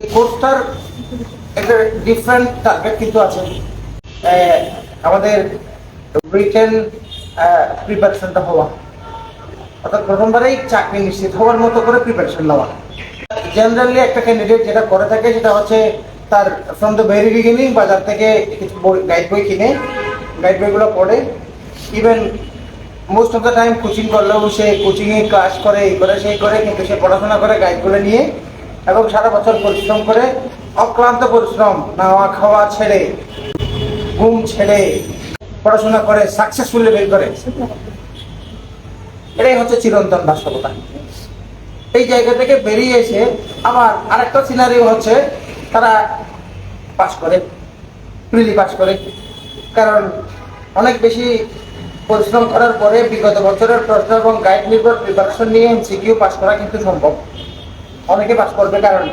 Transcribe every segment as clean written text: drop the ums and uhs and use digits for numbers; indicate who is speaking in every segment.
Speaker 1: কোর্সটার একটা different target কিন্তু আছে। আমাদের রিটেন প্রিপারেশনটা হওয়া, অর্থাৎ প্রথমবারেই চাকরি নিশ্চিত হওয়ার মতো করে প্রিপারেশন নেওয়া। জেনারেলি একটা ক্যান্ডিডেট যেটা করে থাকে সেটা হচ্ছে তার ফ্রম দ্য ভেরি বিগিনিং বাজার থেকে কিছু গাইড বই কিনে গাইড বইগুলো পড়ে, even most of the time coaching করলেও সে কোচিংয়ে ক্লাস করে এই করে সেই করে, কিন্তু সে পড়াশোনা করে গাইডগুলো নিয়ে এবং সারা বছর পরিশ্রম করে, অক্লান্ত পরিশ্রম, নাওয়া খাওয়া ছেড়ে, ঘুম ছেড়ে পড়াশোনা করে সাকসেসফুলি বের করে। এটাই হচ্ছে চিরন্তন বাস্তবতা। এই জায়গা থেকে বেরিয়ে এসে আবার আরেকটা সিনারিও হচ্ছে তারা পাস করে, প্রিলি পাস করে। কারণ অনেক বেশি পরিশ্রম করার পরে বিগত বছরের প্রশ্ন এবং গাইড নির্ভর প্রিপারেশন নিয়ে এমসিকিউ পাস করা কিন্তু সম্ভব। অনেকে পাস করবে কারণ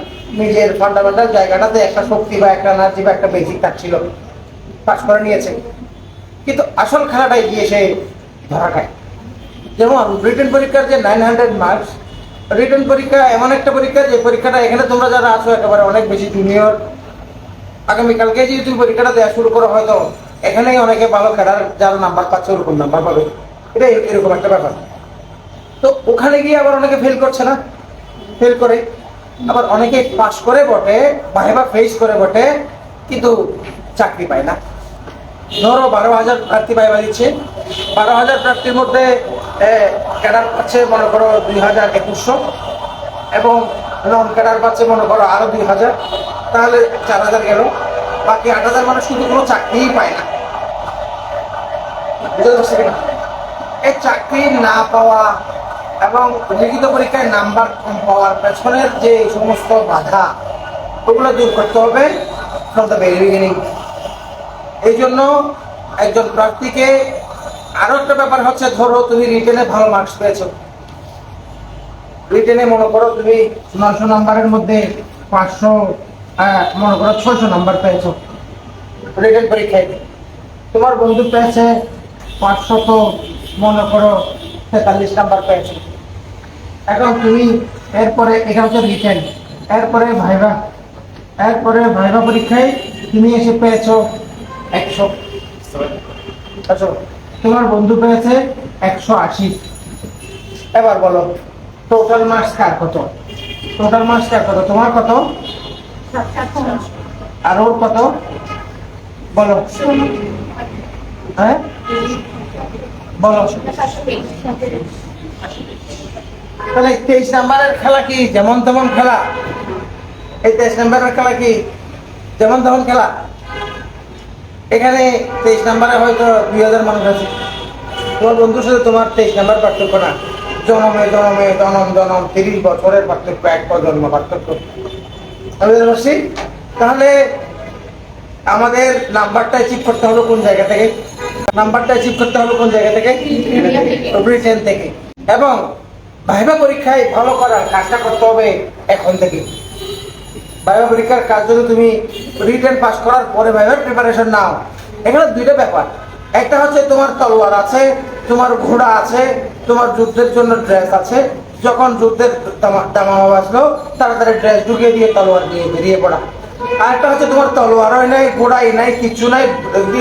Speaker 1: নিজের ফান্ডামেন্টাল জায়গাটাতে একটা শক্তি বা একটা এনার্জি বা একটা বেসিক থাকছিল, পাস করে নিয়েছে। কিন্তু আসল খেলাটাই গিয়ে সে ধরা খায়। যেমন রিটেন পরীক্ষার যে 900 মার্কস, রিটেন পরীক্ষা এমন একটা পরীক্ষা যে পরীক্ষাটা এখানে তোমরা যারা আছো একেবারে অনেক বেশি জুনিয়র, আগামীকালকে যদি তুমি পরীক্ষাটা দেওয়া শুরু করো হয়তো এখানেই অনেকে ভালো খেলার যারা নাম্বার পাচ্ছে ওরকম নাম্বার পাবে। এটাই এরকম একটা ব্যাপার। তো ওখানে গিয়ে আবার অনেকে ফেল করছে না, ফেল করে আবার অনেকে পাস করে বটে, ভাইবা ফেস করে বটে, কিন্তু চাকরি পায় না। ধরো 12,000 প্রার্থী ভাইবা দিচ্ছে, 12,000 প্রার্থীর মধ্যে ক্যাডার পাচ্ছে মনে করো 2,200 এবং নন ক্যাডার পাচ্ছে মনে করো আরো 2,000, তাহলে 4,000 গেল। বাকি 8,000 মানুষ কিন্তু কোনো চাকরিই পায় না। বুঝতে পারছি কিনা? এই চাকরি না পাওয়া এবং লিখিত পরীক্ষায় নাম্বার কম পাওয়ার পেছনের যে সমস্ত বাধা, ওগুলো দূর করতে হবে ফ্রম দ্য ভেরি বিগিনিং। এই জন্য একজন প্রার্থীকে আরো একটা ব্যাপার হচ্ছে, ধরো তুমি রিটেনে ভালো মার্কস পেয়েছো, রিটেনে মনে করো তুমি 900 নাম্বারের মধ্যে 500 মনে করো 600 নাম্বার পেয়েছো রিটেন পরীক্ষায়। তোমার বন্ধু পেয়েছে 500 মনে করো 43 নাম্বার পেয়েছো। এখন তুমি এরপরে এটা হচ্ছে রিটেন, এরপরে ভাইভা পরীক্ষায় তুমি এসে পেয়েছো 100। আচ্ছা, তোমার বন্ধু পেয়েছে 180। এবার বলো টোটাল মার্কস কার কত? টোটাল মার্কস কার কত? তোমার কত আর ওর কত বলো? হ্যাঁ বলো। তাহলে 23 নাম্বারের খেলা কি যেমন তেমন খেলা? এই 23 নাম্বারের খেলা কি যেমন তেমন খেলা? এখানে 23 নাম্বারে হয়তো 2,000 মানুষ আছে, তোমার বন্ধুর সাথে তোমার 23 নাম্বার পার্থক্য না, জনমে জনমে জনম জনম 30 বছরের পার্থক্য, এক প্রজন্ম পার্থক্য। আমি বুঝতে পারছি। তাহলে আমাদের নাম্বারটা অ্যাচিভ করতে হবে কোন জায়গা থেকে? নাম্বারটা অ্যাচিভ করতে হবে কোন জায়গা থেকে? রিটেন থেকে। এবং ভাইভা পরীক্ষায় ভালো করার কাজটা করতে হবে এখন থেকে। ভাইভা পরীক্ষার কাজ যদি তুমি রিটেন পাস করার পরে ভাইভার প্রিপারেশন নাও, এখানে দুইটা ব্যাপার। একটা হচ্ছে তোমার তলোয়ার আছে, তোমার ঘোড়া আছে, তোমার যুদ্ধের জন্য ড্রেস আছে। যখন যুদ্ধের দামামা বাজলো তাড়াতাড়ি ড্রেস ঢুকিয়ে দিয়ে তলোয়ার দিয়ে বেরিয়ে পড়া। আরেকটা হচ্ছে তোমার তলোয়ারও নাই, ঘোড়াই নাই, কিচ্ছু নাই,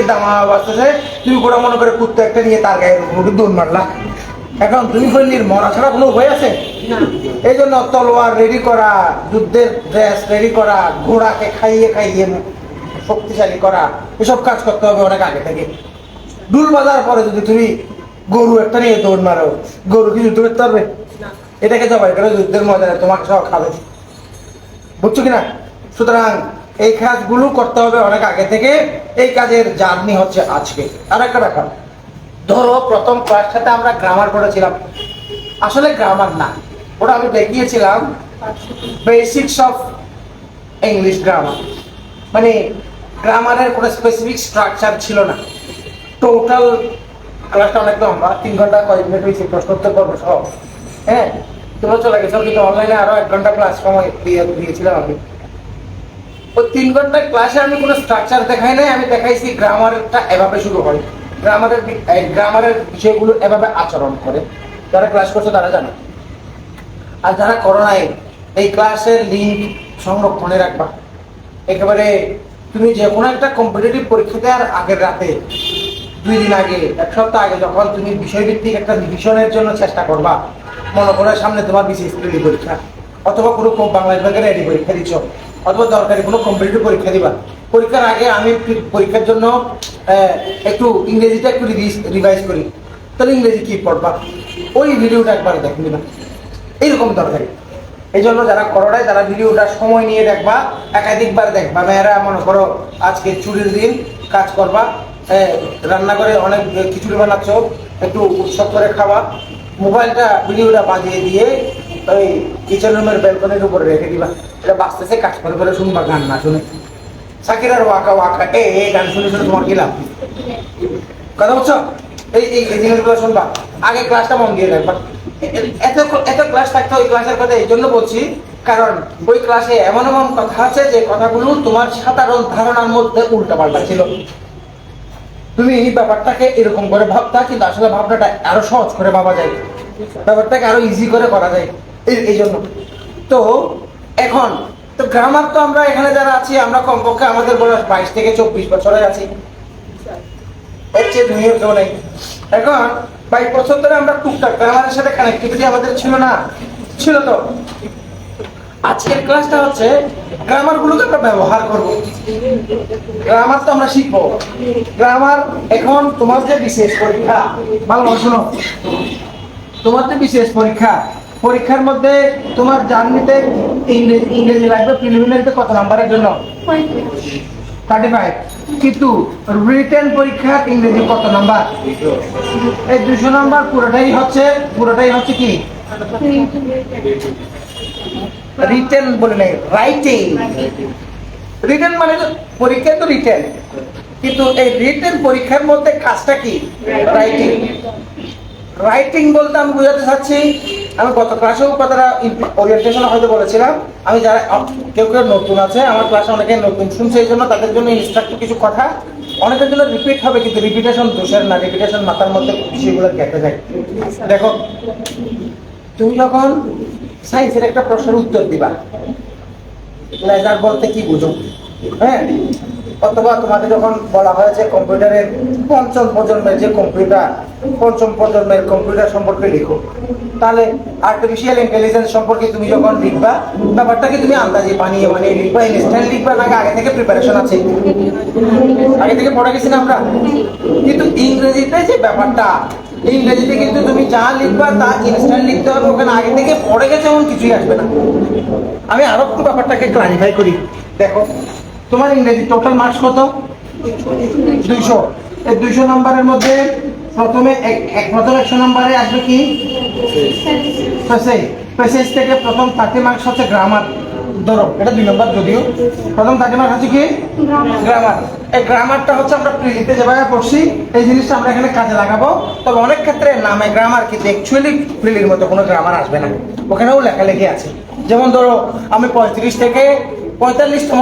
Speaker 1: দামামা বাজতেছে, তুমি ঘোড়া মনে করে কুত্তে একটা নিয়ে তার গায়ে দৌড় মারলা। এখন তুমি কইলির মরা ছাড়া কোনো উপায় আছে? এই জন্য তলোয়ার রেডি করা, যুদ্ধের ড্রেস রেডি করা, ঘোড়াকে খাইয়ে খাইয়ে শক্তিশালী করা, এসব কাজ করতে হবে অনেক আগে থেকে। ডুল বাজার পরে যদি তুমি গরু একটা নিয়ে দৌড় মারো, গরু কি যুদ্ধ করতে পারবে? এটাকে জবাই করে যুদ্ধের ময়দানে তোমাকে সব খাবে। বুঝছো কিনা? সুতরাং এই কাজগুলো করতে হবে অনেক আগে থেকে। এই কাজের জার্নি হচ্ছে আজকে। আর একটা ব্যাপার, ধরো প্রথম ক্লাসটাতে আমরা গ্রামার পড়েছিলাম, আসলে গ্রামার না, ওটা আমি দেখিয়েছিলাম বেসিক্স অফ ইংলিশ গ্রামার। মানে গ্রামারের কোনো স্পেসিফিক স্ট্রাকচার ছিল না। টোটাল ক্লাসটা অনেক লম্বা, 3 ঘন্টা কয়েক মিনিট হয়েছে, প্রশ্ন উত্তর পর্ব সহ। হ্যাঁ, তোমরা চলে গেছো, কিন্তু অনলাইনে আরো 1 ঘন্টা ক্লাস সময় দিয়েছিলাম আমি। ওই 3 ঘন্টার ক্লাসে আমি কোনো স্ট্রাকচার দেখাই নাই, আমি দেখাইছি গ্রামারটা এভাবে শুরু হয়, গ্রামারের বিষয়গুলো এভাবে আচরণ করে। যারা ক্লাস করছে তারা জানে, আর যারা করো নাই এই ক্লাসের লিঙ্ক সংরক্ষণে রাখবা। একেবারে তুমি যে কোনো একটা কম্পিটিটিভ পরীক্ষা দেওয়ার আগের রাতে, 2 দিন আগে, 1 সপ্তাহ আগে যখন তুমি বিষয়ভিত্তিক একটা রিভিশনের জন্য চেষ্টা করবা, মনে করো সামনে তোমার বিসিএস পরীক্ষা, অথবা কোনো বাংলা বিভাগের রেডি পরীক্ষা দিচ্ছ, অথবা দরকারি কোনো কম্পিটিটিভ পরীক্ষা দিবা, পরীক্ষার আগে আমি পরীক্ষার জন্য একটু ইংরেজিটা একটু রিভাইজ করি, তাহলে ইংরেজি কি পড়বা, ওই ভিডিওটা একবার দেখে নিবা, এইরকম দরকারি। এই জন্য যারা করোনায় তারা ভিডিওটা সময় নিয়ে দেখবা, একাধিকবার দেখবা। মেয়েরা মনে করো আজকে ছুটির দিন, কাজ করবা, রান্না করে অনেক খিচুড়ি বানাচ্ছ, একটু উৎসব করে খাওয়া, মোবাইলটা ভিডিওটা বাজিয়ে দিয়ে ওই কিচেন রুমের ব্যালকনির উপরে রেখে দিবা, এটা বাঁচতেছে কাজ করে করে শুনবা, গান না শুনে। সাকিরার ওয়াকা ওয়াকা এই গান শুনে শুনে তোমার কি লাভ? কথা বলছো? এই এই জিনিসগুলো শুনবা, আগে ক্লাসটা মন দিয়ে দেখবা। এত এত ক্লাস থাকতে ওই ক্লাসের কথা এই জন্য বলছি, কারণ ওই ক্লাসে এমন এমন কথা আছে যে কথাগুলো তোমার সাধারণ ধারণার মধ্যে উল্টা পাল্টা ছিল। তুমি ব্যাপারটাকে এরকম করে ভাবতা, কিন্তু আসলে ভাবনাটা আরো সহজ করে ভাবা যায়, ব্যাপারটাকে আরো ইজি করে করা যায়। এই জন্য তো এখন তো গ্রামার তো আমরা এখানে যারা আছি, আমরা কমপক্ষে আমাদের বয়স 22 থেকে 24 বছরের আছি, এর চেয়ে দুনিয়া কেউ নেই। এখন 22 বছর ধরে আমরা টুকটাক গ্রামারের সাথে কানেক্টিভিটি আমাদের ছিল না, ছিল তো। আজকের ক্লাসটা হচ্ছে গ্রামার গুলোকে আমরা ব্যবহার করব, গ্রামার তো আমরা শিখবো। গ্রামার এখন তোমার যে বিশেষ পরীক্ষা, ভালো শোনো, তোমার যে বিশেষ পরীক্ষা, পরীক্ষার মধ্যে তোমার জার্নিতে ইংরেজি লাগবে প্রিলিমিনারিতে কত নাম্বারের জন্য? 35। কিন্তু রিটেন পরীক্ষা ইংরেজি কত নাম্বার? এই 200 নাম্বার পুরোটাই হচ্ছে কি রিটেন বলে নাই, রাইটিং। রিটেন মানে পরীক্ষা তো রিটেন, কিন্তু এই রিটেন পরীক্ষার মধ্যে কাজটা কি? রাইটিং। রাইটিং বলতে আমি বোঝাতে চাচ্ছি, আমি গত ক্লাসেও কথাটা ওরিয়েন্টেশনে হয়তো বলেছিলাম, আমি যারা কেউ কেউ নতুন আছে আমার ক্লাসে, অনেকে নতুন শুনছে, এই জন্য তাদের জন্য ইনস্ট্রাক্টিভ কিছু কথা অনেকের জন্য রিপিট হবে, কিন্তু রিপিটেশন দোষের না, রিপিটেশন মাথার মধ্যে বিষয়গুলো কেটে যায়। দেখো, তুমি যখন সায়েন্সের একটা প্রশ্নের উত্তর দিবা, লেজার বলতে কি বুঝো, হ্যাঁ, অথবা তোমাকে যখন বলা হয়েছে কম্পিউটারের পঞ্চম প্রজন্মের কম্পিউটার সম্পর্কে লিখো, তাহলে আর্টিফিশিয়াল ইন্টেলিজেন্স সম্পর্কে তুমি যখন লিখবা, ব্যাপারটা কি তুমি আন্দাজে বানিয়ে লিখবা, ইনস্ট্যান্ট লিখবা, নাকি আগে থেকে প্রিপারেশন আছে? আগে থেকে পড়ে গেছি না আমরা। কিন্তু ইংরেজিতে যে ব্যাপারটা, ইংরেজিতে কিন্তু তুমি যা লিখবা তা ইনস্ট্যান্ট লিখতে হবে, ওখানে আগে থেকে পড়ে গেছে এমন কিছুই আসবে না। আমি আরো একটু ব্যাপারটাকে ক্লারিফাই করি। দেখো, তোমার ইংরেজি টোটাল মার্কস কত? 200। এই 200 নাম্বারের মধ্যে প্রথম 100 নাম্বারে আসবে কি? প্যাসেজ থেকে প্রথম 30 মার্কস হচ্ছে গ্রামার। ধরো এটা 2 নম্বর, যদিও প্রথম 30 মার্কস হচ্ছে কি? গ্রামার। এই গ্রামারটা হচ্ছে আমরা প্রিলিতে যেভাবে পড়ছি, এই জিনিসটা আমরা এখানে কাজে লাগাবো। তবে অনেক ক্ষেত্রে নামে গ্রামার, কিন্তু অ্যাকচুয়ালি প্রিলির মতো কোনো গ্রামার আসবে না, ওখানেও লেখালেখি আছে। যেমন ধরো আমি 35 থেকে 45তম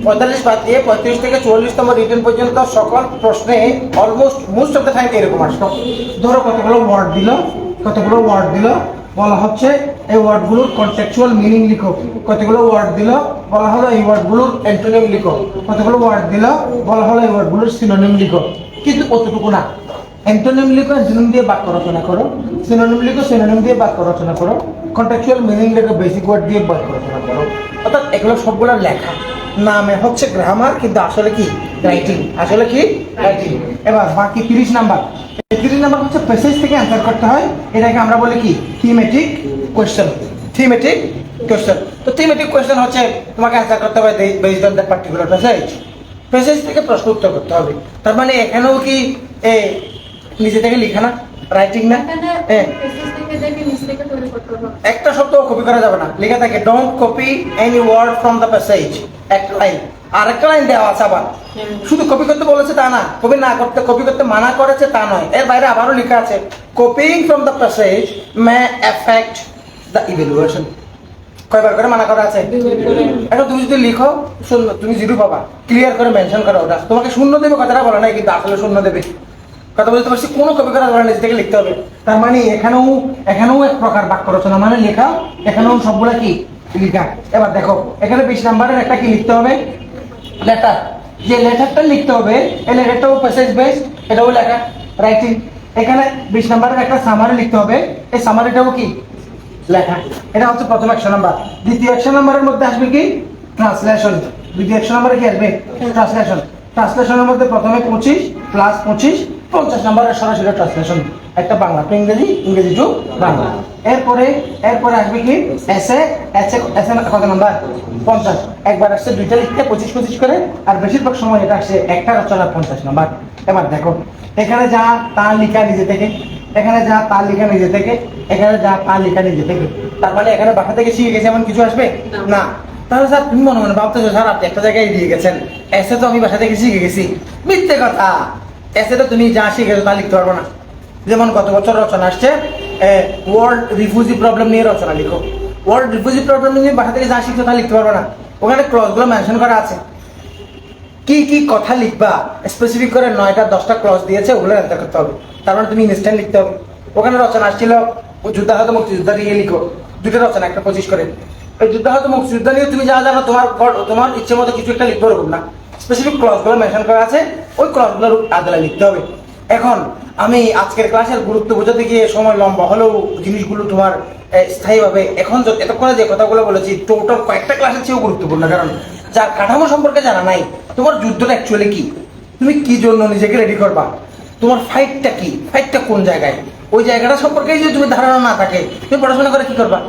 Speaker 1: 45 বাদ দিয়ে 35 থেকে 44তম রিটেন পর্যন্ত সকল প্রশ্নে almost most of the time এরকম আসতো। ধরো কতগুলো ওয়ার্ড দিল, বলা হচ্ছে এই ওয়ার্ডগুলোর কনটেক্সচুয়াল মিনিং লিখো। কতগুলো ওয়ার্ড দিল, বলা হলো এই ওয়ার্ডগুলোর অ্যান্টোনিম লিখো। কতগুলো ওয়ার্ড দিল, বলা হলো এই ওয়ার্ডগুলোর সিনোনিম লিখো। কিন্তু অতটুকু না, অ্যান্টোনিম লিখো, অ্যান্টোনিম দিয়ে বাক্য রচনা করো, সিনোনিম লিখো, সিনোনিম দিয়ে বাক্য রচনা করো, কনটেক্সচুয়াল মিনিং লিখো, বেসিক ওয়ার্ড দিয়ে বাক্য রচনা করো। অর্থাৎ এগুলো সবগুলো লেখা, নামে হচ্ছে গ্রামার, কিন্তু আসলে কি? রাইটিং। আসলে কি? রাইটিং। এবার বাকি 30 নাম্বার, 30 নাম্বার হচ্ছে প্যাসেজ থেকে অ্যান্সার করতে হয়। এটাকে আমরা বলি কি? Thematic question. তো থিমেটিক কোয়েশ্চেন হচ্ছে তোমাকে অ্যান্সার করতে হবে based on that particular passage থেকে প্রশ্ন উত্তর করতে হবে। তার মানে এখানেও কি নিজে থেকে লেখা না, রাইটিং না? একটা শব্দ কপি করা যাবে না, লেখা থাকে don't copy any word from the passage, একটা লাইন। আর একটা লাইন দেওয়া আছে আবার, শুধু কপি করতে বলেছে তা না, কপি করতে মানা করেছে তা নয়, এর বাইরে আবারও লেখা আছে copying from the passage may affect the evaluation. কয়বার করে মানা করা আছে? এখন তুমি যদি লিখো শূন্য, তুমি 0 পাবা। ক্লিয়ার করে মেনশন করো ওটা। তোমাকে শূন্য দেবে কথাটা বলে নাই, কিন্তু আসলে শূন্য দেবে। কথা বলতে পারছি, কোনো কপি করা ধরে নিজে থেকে লিখতে হবে। তার মানে এখানেও এক প্রকার বাক্য রচনা মানে লেখা, এখানেও সবগুলা কি? লিখা। এবার দেখো এখানে 20 নাম্বারের একটা কি লিখতে হবে, লেটার। যে লেটারটা লিখতে হবে এই লেটারটাও প্যাসেজ বেস, এটাও লেখা রাইটিং। এখানে 20 নাম্বারের একটা সামারি লিখতে হবে, এই সামারিটাও কি লেখা। এটা হচ্ছে প্রথম 100 নাম্বার। দ্বিতীয় 100 নাম্বারের মধ্যে আসবে কি ট্রান্সলেশন। দ্বিতীয় 100 নাম্বারে কি আসবে ট্রান্সলেশন। ট্রান্সলেশনের মধ্যে প্রথমে 25 প্লাস 25 50 নাম্বারের সরাসরি ট্রান্সলেশন, একটা বাংলা টু ইংরেজি, ইংরেজি টু বাংলা। এরপরে আসবে কি এসে। এসে কত নাম্বার 50। একবার আসছে দুইটা লিখতে 25 করে, আর বেশিরভাগ সময় এটা আসছে একটা রচনা 50 নাম্বার। এবার দেখো এখানে যা তা লিখা নিজে থেকে, এখানে যা তা লিখা নিজে থেকে, এখানে যা তা লিখা নিজে থেকে। তার মানে এখানে বাসা থেকে শিখে গেছে এমন কিছু আসবে না। তাহলে স্যার তুমি মনে মনে ভাবতেছো স্যার আপনি একটা জায়গায় দিয়ে গেছেন, এসে তো আমি বাসা থেকে শিখে গেছি। মিথ্যে কথা, এসে তো তুমি যা শিখেছো তা লিখতে পারবো না। যেমন গত বছর রচনা আসছে ওয়ার্ল্ড রিফিউজি প্রবলেম নিয়ে রচনা লিখো। ওয়ার্ল্ড রিফিউজি প্রবলেম নিয়ে বাসা থেকে যা শিখছো তা লিখতে পারবো না। ওখানে ক্লজগুলো মেনশন করা আছে, কি কি কথা লিখবা স্পেসিফিক করে 9টা 10টা ক্লজ দিয়েছে, ওগুলো অ্যান্সার করতে হবে। তার মানে তুমি ইনস্ট্যান্ট লিখতে হবে। ওখানে রচনা আসছিল যুদ্ধাহত মুক্তিযোদ্ধা নিয়ে লিখো, দুটো রচনা, একটা 25 করে। ওই যুদ্ধাহত মুক্তিযোদ্ধা নিয়ে তুমি যা জানো তোমার ইচ্ছে মতো কিছু একটা লিখতে পারবো না, স্পেসিফিক ক্লজগুলো মেনশন করা আছে, ওই ক্লজগুলোর আদালে লিখতে হবে। এখন আমি আজকের ক্লাসের গুরুত্ব বোঝাতে গিয়ে সময় লম্বা হলেও জিনিসগুলো তোমার স্থায়ীভাবে এখন এতক্ষণে যে কথাগুলো বলেছি টোটাল কয়েকটা ক্লাসের চেয়েও গুরুত্বপূর্ণ। কারণ যার কাঠামো সম্পর্কে জানা নাই, তোমার যুদ্ধটা অ্যাকচুয়ালি কি, তুমি কি জন্য নিজেকে রেডি করবা, তোমার ফাইটটা কি, ফাইটটা কোন জায়গায়, ওই জায়গাটা সম্পর্কে যদি তুমি ধারণা না থাকে তুমি পড়াশোনা করে কি করবা।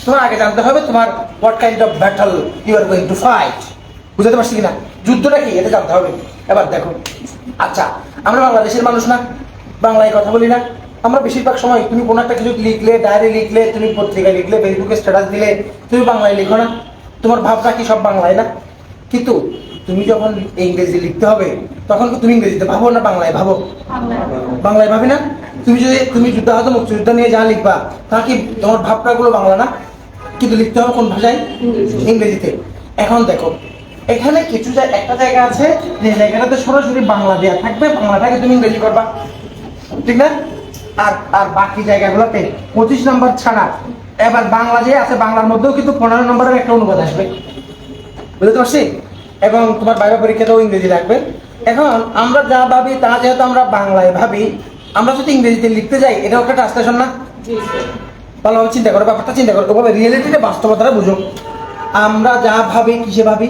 Speaker 1: তোমার আগে জানতে হবে তোমার what kind of battle you are going to fight. বুঝতে পারছি কিনা, যুদ্ধটা কি এটা জানতে হবে। এবার দেখো, আচ্ছা আমরা বাংলাদেশের মানুষ না, বাংলায় কথা বলি না। আমরা বেশিরভাগ সময় তুমি কোনো একটা কিছু লিখলে, ডায়েরি লিখলে, তুমি পত্রিকায় লিখলে, ফেসবুকে স্ট্যাটাস দিলে, তুমি বাংলায় লিখো না, তোমার ভাবনা কি সব বাংলায় না। কিন্তু তুমি যখন ইংরেজি লিখতে হবে তখন কি তুমি ইংরেজিতে ভাবো না বাংলায় ভাবো? বাংলায় ভাবি না। তুমি যুদ্ধাহত মুক্তিযুদ্ধ নিয়ে যা লিখবা তা কি তোমার ভাবনাগুলো বাংলা না, কিন্তু লিখতে হবে কোন ভাষায়? ইংরেজিতে। এখন দেখো এখানে কিছু একটা জায়গা আছে যে জায়গাটাতে সরাসরি বাংলা দেওয়া থাকবে, বাংলাটাকে তুমি ইংরেজি করবা, ঠিক না? আর বাকি জায়গাগুলোতে 25 নম্বর ছাড়া এবার বাংলা যে আছে বাংলার মধ্যেও কিন্তু 15 নম্বরের একটা অনুবাদ আসবে, বুঝতে পারছি? এবং তোমার বাইরে পরীক্ষাতেও ইংরেজি লাগবে। এখন আমরা যা ভাবি তা যেহেতু আমরা বাংলায় ভাবি, আমরা যদি ইংরেজিতে লিখতে যাই এটাও একটা ট্রান্সলেশন না? ভালোভাবে চিন্তা করো, ব্যাপারটা চিন্তা করো, ওভাবে রিয়েলিটিতে বাস্তবতাটা বুঝো। আমরা যা ভাবি কিসে ভাবি,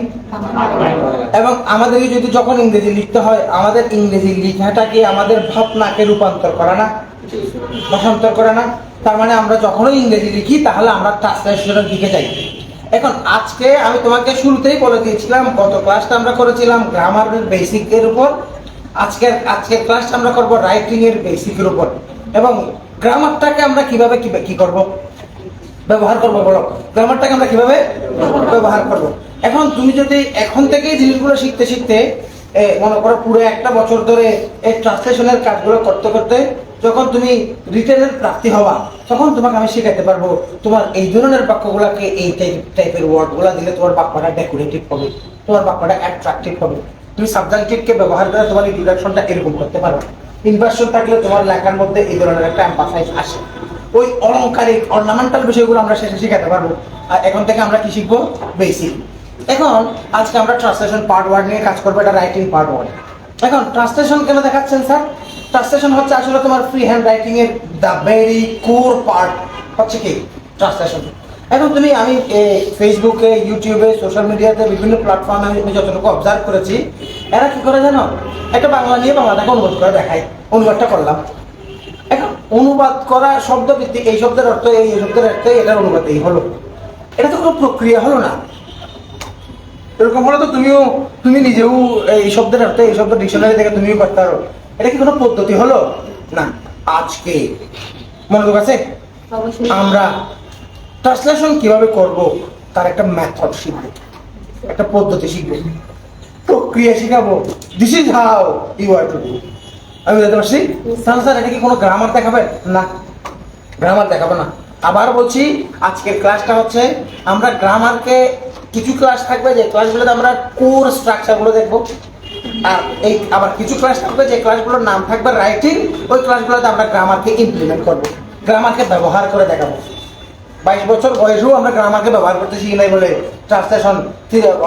Speaker 1: এবং আমাদেরকে যদি যখন ইংরেজি লিখতে হয় আমাদের ইংরেজি লেখাটাকে আমাদের ভাবনাকে রূপান্তর করে না, ভাষান্তর করে না। তার মানে আমরা যখনই ইংরেজি লিখি তাহলে আমরা ট্রান্সলেশনের দিকে যাই। এখন আজকে আমি তোমাকে শুরুতেই বলে দিয়েছিলাম, গত ক্লাসটা আমরা করেছিলাম গ্রামারের বেসিকের উপর, আজকের ক্লাসটা আমরা করবো রাইটিং এর বেসিকের উপর। এবং গ্রামারটাকে আমরা কিভাবে কি করব, ব্যবহার করবো, বলো গ্রামারটাকে আমরা কিভাবে ব্যবহার করব। এখন তুমি যদি এখন থেকেই জিনিসগুলো শিখতে শিখতে মনে করো পুরো একটা বছর ধরে এই ট্রান্সলেশনের কাজগুলো করতে করতে যখন তুমি রিটেনের প্রাপ্তি হবা তখন তোমাকে আমি শেখাতে পারবো তোমার এই ধরনের বাক্যগুলোকে এই টাইপের ওয়ার্ডগুলো দিলে তোমার বাক্যটা ডেকোরেটিভ হবে, তোমার বাক্যটা অ্যাট্রাকটিভ হবে। তুমি সাবজেক্টিভকে ব্যবহার করে তোমার ইন্ট্রোডাকশনটা এরকম করতে পারো। ইনভার্সন থাকলে তোমার লেখার মধ্যে এই ধরনের একটা এমফাসাইজ আসে। ওই অলংকারিক অর্নামেন্টাল বিষয়গুলো আমরা শেষে শেখাতে পারবো। আর এখন থেকে আমরা কি শিখবো? বেসিক। এখন আজকে আমরা ট্রান্সলেশন পার্ট ওয়ার্ড নিয়ে কাজ করবো, এটা রাইটিং পার্ট ওয়ার্ড। এখন ট্রান্সলেশন কেন দেখাচ্ছেন স্যার? ট্রান্সলেশন হচ্ছে আসলে তোমার ফ্রি হ্যান্ড রাইটিং এর দ্য ভেরি কোর পার্ট হচ্ছে কি ট্রান্সলেশন। এখন আমি ফেসবুকে, ইউটিউবে, সোশ্যাল মিডিয়াতে বিভিন্ন প্ল্যাটফর্মে আমি যতটুকু অবজার্ভ করেছি, এরা কি করে জানো, একটা বাংলা নিয়ে বাংলাটাকে অনুবাদ করে দেখায়, অনুবাদটা করলাম। এখন অনুবাদ করা শব্দ ভিত্তিক, এই শব্দের অর্থ এই শব্দের অর্থ এটার অনুবাদ এই হলো, এটা তো কোনো প্রক্রিয়া হলো না। এরকম হলে তো তুমি নিজেও এই শব্দের অর্থ এই শব্দ ডিকশনারি থেকে তুমিও করতে পারো, এটা কি কোনো পদ্ধতি হলো না? আজকে মনোযোগ আছে, আমরা ট্রান্সলেশন কিভাবে করব তার একটা মেথড শিখবো, একটা পদ্ধতি শিখবো, প্রক্রিয়া শিখাবো। This is how you are to do. আমি বুঝতে পারছি। তাহলে স্যার এটা কি কোনো গ্রামার দেখাবে না? গ্রামার দেখাবো না। আবার বলছি, আজকের ক্লাসটা হচ্ছে আমরা গ্রামারকে কিছু ক্লাস থাকবে যে ক্লাসগুলোতে আমরা কোর স্ট্রাকচারগুলো দেখবো, আর এই আবার কিছু ক্লাস থাকবে যে ক্লাসগুলোর নাম থাকবে রাইটিং, ওই ক্লাসগুলোতে আমরা গ্রামারকে ইমপ্লিমেন্ট করবো, গ্রামারকে ব্যবহার করে দেখাবো। 22 বছর বয়সেও আমরা গ্রামারকে ব্যবহার করতে শিখি নাই বলে ট্রান্সলেশন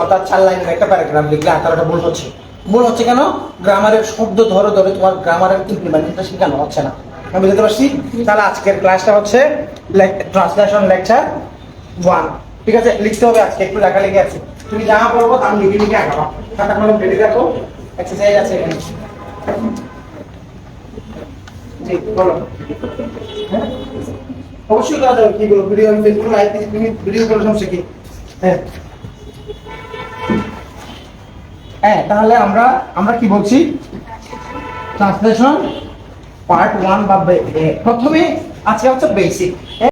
Speaker 1: অর্থাৎ 4 লাইনের একটা প্যারাগ্রাফ লিখলে 18টা ভুল হচ্ছে। ভুল হচ্ছে কেন? গ্রামারের শব্দ ধরে ধরে তোমার গ্রামারের ইমপ্লিমেন্টেশনটা শেখানো হচ্ছে না। আমি বুঝতে পারছি। তাহলে আজকের ক্লাসটা হচ্ছে ট্রান্সলেশন লেকচার 1। ঠিক আছে, লিখতে হবে আজকে একটু লেখালেখি আছে। তুমি যা বলবো তার লিখে লিখে আঁকাবা। খাতা কলম রেডি রাখো, এক্সারসাইজ আছে এখানে। জি বলো। হ্যাঁ অবশ্যই করা যাবে। কি বলো, ভিডিও আমি ফেসবুক লাইভ দিচ্ছি, তুমি ভিডিও করে সমস্যা কি? হ্যাঁ হ্যাঁ, তাহলে আমরা কি বলছি? ট্রান্সলেশন পার্ট 1 বা প্রথমে আজকে হচ্ছে বেসিক।